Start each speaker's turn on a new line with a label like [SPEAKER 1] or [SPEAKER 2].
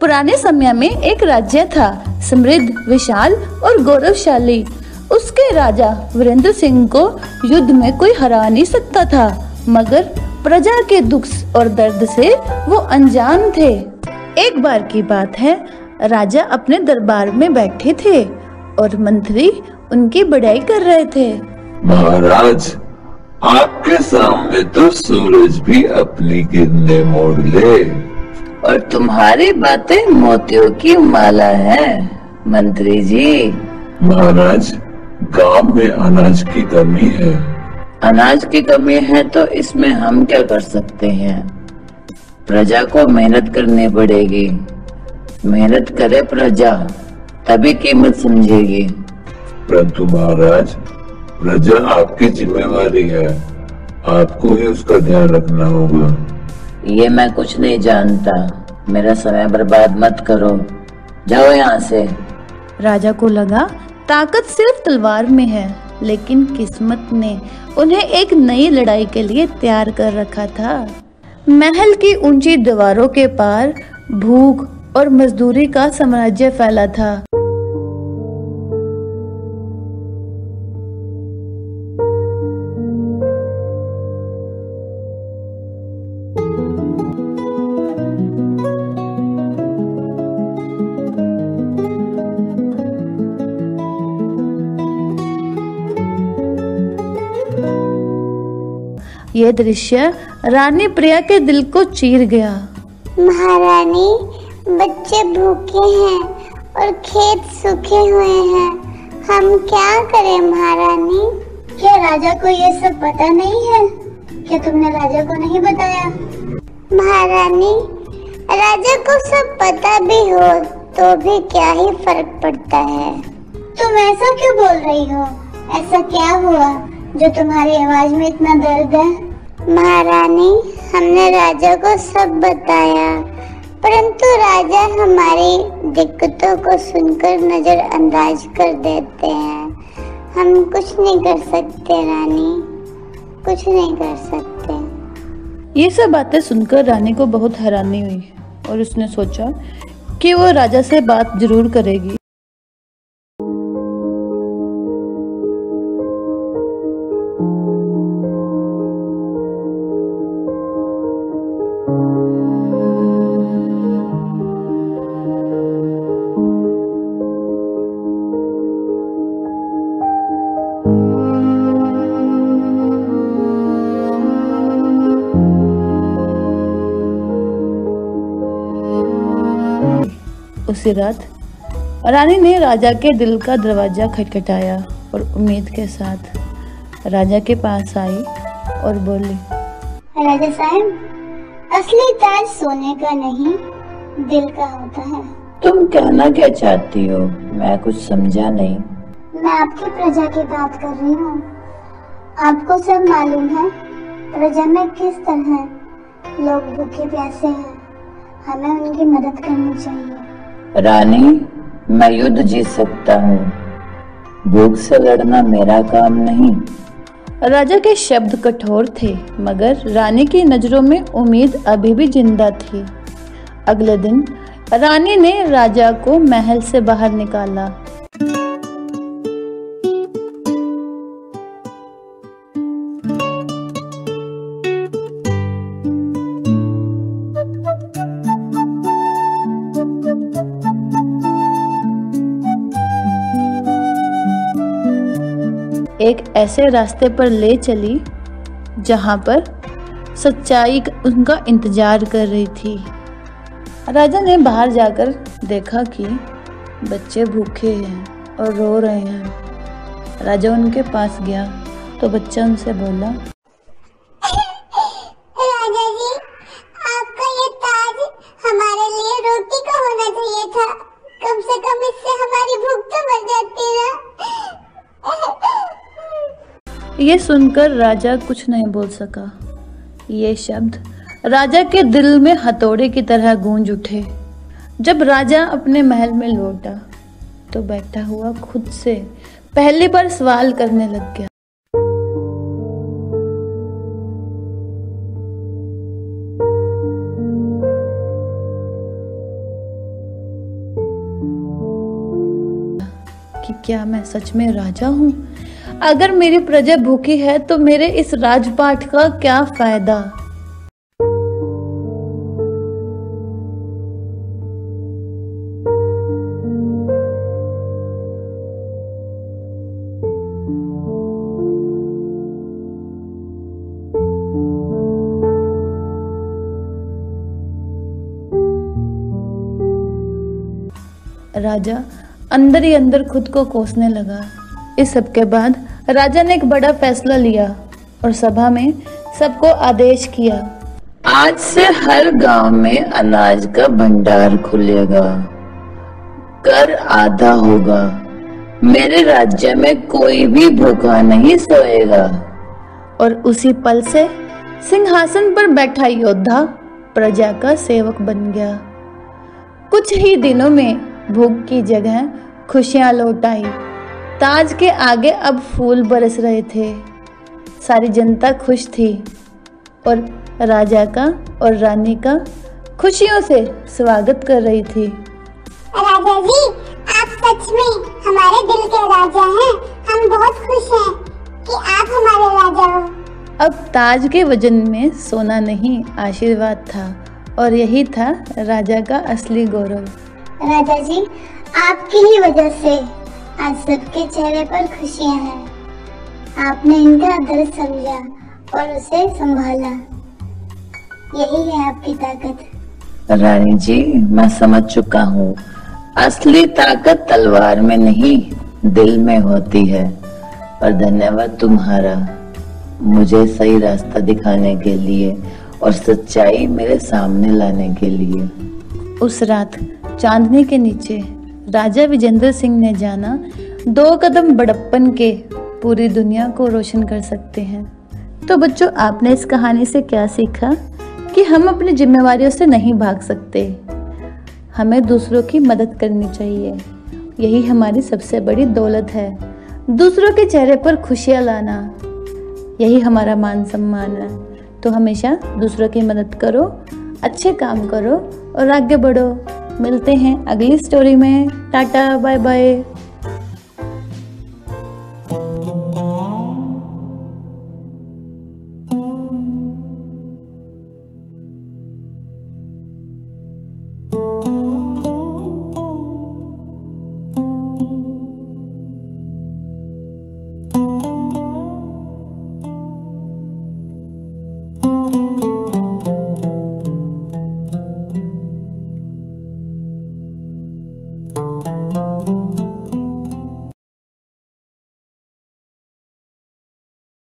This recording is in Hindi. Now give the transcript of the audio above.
[SPEAKER 1] पुराने समय में एक राज्य था, समृद्ध, विशाल और गौरवशाली। उसके राजा वीरेंद्र सिंह को युद्ध में कोई हरा नहीं सकता था, मगर प्रजा के दुख और दर्द से वो अनजान थे। एक बार की बात है, राजा अपने दरबार में बैठे थे और मंत्री उनकी बड़ाई कर रहे थे।
[SPEAKER 2] महाराज, आपके सामने तो सूरज भी अपनी किरणें मोड़ ले
[SPEAKER 3] और तुम्हारी बातें मोतियों की माला है मंत्री जी।
[SPEAKER 2] महाराज, गांव में अनाज की कमी है।
[SPEAKER 3] अनाज की कमी है तो इसमें हम क्या कर सकते हैं? प्रजा को मेहनत करनी पड़ेगी। मेहनत करे प्रजा तभी कीमत समझेगी।
[SPEAKER 2] परंतु महाराज, प्रजा आपकी जिम्मेवारी है, आपको ही उसका ध्यान रखना होगा।
[SPEAKER 3] ये मैं कुछ नहीं जानता, मेरा समय बर्बाद मत करो, जाओ यहाँ से।
[SPEAKER 1] राजा को लगा ताकत सिर्फ तलवार में है, लेकिन किस्मत ने उन्हें एक नई लड़ाई के लिए तैयार कर रखा था। महल की ऊंची दीवारों के पार भूख और मजदूरी का साम्राज्य फैला था। यह दृश्य रानी प्रिया के दिल को चीर गया।
[SPEAKER 4] महारानी, बच्चे भूखे हैं और खेत सूखे हुए हैं, हम क्या करें महारानी? क्या राजा को ये सब पता नहीं है? क्या तुमने राजा को नहीं बताया? महारानी, राजा को सब पता भी हो तो भी क्या ही फर्क पड़ता है। तुम ऐसा क्यों बोल रही हो? ऐसा क्या हुआ जो तुम्हारी आवाज में इतना दर्द है? महारानी, हमने राजा को सब बताया, परंतु राजा हमारी दिक्कतों को सुनकर नजरअंदाज कर देते हैं। हम कुछ नहीं कर सकते रानी, कुछ नहीं कर सकते।
[SPEAKER 1] ये सब बातें सुनकर रानी को बहुत हैरानी हुई और उसने सोचा कि वो राजा से बात जरूर करेगी। उसी रात रानी ने राजा के दिल का दरवाजा खटखटाया और उम्मीद के साथ राजा के पास आई और बोली,
[SPEAKER 4] राजा साहब, असली ताज सोने का नहीं, दिल का होता है।
[SPEAKER 3] तुम कहना क्या चाहती हो? मैं कुछ समझा नहीं।
[SPEAKER 4] मैं आपकी प्रजा की बात कर रही हूँ। आपको सब मालूम है प्रजा में किस तरह लोग भूखे प्यासे हैं। हमें उनकी मदद करनी चाहिए।
[SPEAKER 3] रानी, मैं युद्ध जीत सकता हूँ, भूख से लड़ना मेरा काम नहीं।
[SPEAKER 1] राजा के शब्द कठोर थे, मगर रानी की नजरों में उम्मीद अभी भी जिंदा थी। अगले दिन रानी ने राजा को महल से बाहर निकाला। एक ऐसे रास्ते पर ले चली जहां पर सच्चाई उनका इंतजार कर रही थी। राजा ने बाहर जाकर देखा कि बच्चे भूखे हैं और रो रहे हैं। राजा उनके पास गया तो बच्चा उनसे बोला,
[SPEAKER 4] राजा जी, आपका ये ताज हमारे लिए रोटी का होना चाहिए था। कम से कम इससे हमारी भूख तो मर जाती ना।
[SPEAKER 1] ये सुनकर राजा कुछ नहीं बोल सका। ये शब्द राजा के दिल में हथौड़े की तरह गूंज उठे। जब राजा अपने महल में लौटा तो बैठा हुआ खुद से पहली बार सवाल करने लग गया। कि क्या मैं सच में राजा हूँ? अगर मेरी प्रजा भूखी है तो मेरे इस राजपाट का क्या फायदा? राजा अंदर ही अंदर खुद को कोसने लगा। इस सब के बाद राजा ने एक बड़ा फैसला लिया और सभा में सबको आदेश किया,
[SPEAKER 3] आज से हर गांव में अनाज का भंडार खुलेगा, कर आधा होगा, मेरे राज्य में कोई भी भूखा नहीं सोएगा।
[SPEAKER 1] और उसी पल से सिंहासन पर बैठा योद्धा प्रजा का सेवक बन गया। कुछ ही दिनों में भूख की जगह खुशियां लौट आई। ताज के आगे अब फूल बरस रहे थे। सारी जनता खुश थी और राजा का और रानी का खुशियों से स्वागत कर रही थी।
[SPEAKER 4] राजा जी, आप सच में हमारे दिल के राजा हैं। हम बहुत खुश हैं कि आप हमारे राजा हो।
[SPEAKER 1] अब ताज के वजन में सोना नहीं, आशीर्वाद था और यही था राजा का असली गौरव।
[SPEAKER 4] राजा जी, आपकी ही वजह से आज सबके चेहरे पर खुशियां हैं। आपने इनका दर्द समझा और उसे संभाला। यही है आपकी ताकत।
[SPEAKER 3] रानी जी, मैं समझ चुका हूँ, असली ताकत तलवार में नहीं दिल में होती है। और धन्यवाद तुम्हारा, मुझे सही रास्ता दिखाने के लिए और सच्चाई मेरे सामने लाने के लिए।
[SPEAKER 1] उस रात चांदनी के नीचे राजा विजेंद्र सिंह ने जाना 2 कदम बड़प्पन के पूरी दुनिया को रोशन कर सकते हैं। तो बच्चों, आपने इस कहानी से क्या सीखा? कि हम अपनी जिम्मेवारियों से नहीं भाग सकते, हमें दूसरों की मदद करनी चाहिए। यही हमारी सबसे बड़ी दौलत है। दूसरों के चेहरे पर खुशियां लाना, यही हमारा मान सम्मान है। तो हमेशा दूसरों की मदद करो, अच्छे काम करो और आगे बढ़ो। मिलते हैं अगली स्टोरी में। Tata, bye bye.